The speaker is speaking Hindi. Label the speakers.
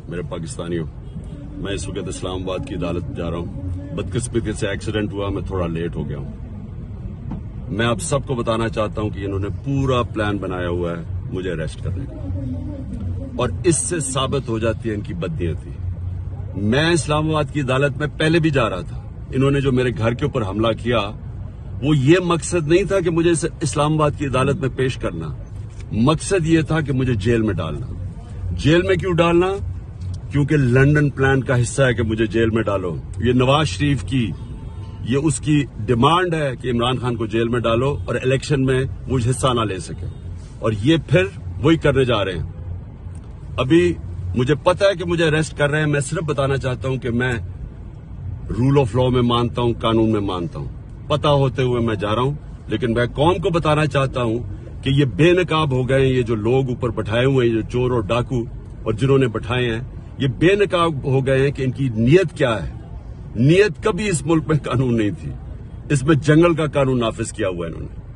Speaker 1: मेरे पाकिस्तानियों, मैं इस वक्त इस्लामाबाद की अदालत जा रहा हूँ। बदकिस्मती से एक्सीडेंट हुआ, मैं थोड़ा लेट हो गया हूँ। मैं आप सबको बताना चाहता हूँ कि इन्होंने पूरा प्लान बनाया हुआ है मुझे अरेस्ट करने का, और इससे साबित हो जाती है इनकी बदनीयती। मैं इस्लामाबाद की अदालत में पहले भी जा रहा था। इन्होंने जो मेरे घर के ऊपर हमला किया, वो ये मकसद नहीं था कि मुझे इस्लामाबाद की अदालत में पेश करना। मकसद ये था कि मुझे जेल में डालना। जेल में क्यों डालना? क्योंकि लंदन प्लान का हिस्सा है कि मुझे जेल में डालो। ये नवाज शरीफ की ये उसकी डिमांड है कि इमरान खान को जेल में डालो और इलेक्शन में वो हिस्सा ना ले सके, और ये फिर वही करने जा रहे हैं। अभी मुझे पता है कि मुझे अरेस्ट कर रहे हैं। मैं सिर्फ बताना चाहता हूं कि मैं रूल ऑफ लॉ में मानता हूं, कानून में मानता हूं। पता होते हुए मैं जा रहा हूं, लेकिन मैं कौम को बताना चाहता हूं कि ये बेनकाब हो गए हैं। ये जो लोग ऊपर बैठाए हुए हैं, जो चोर और डाकू और जिन्होंने बैठाए हैं, ये बेनकाब हो गए हैं कि इनकी नीयत क्या है। नीयत कभी इस मुल्क में कानून नहीं थी। इसमें जंगल का कानून नाफिज किया हुआ है इन्होंने।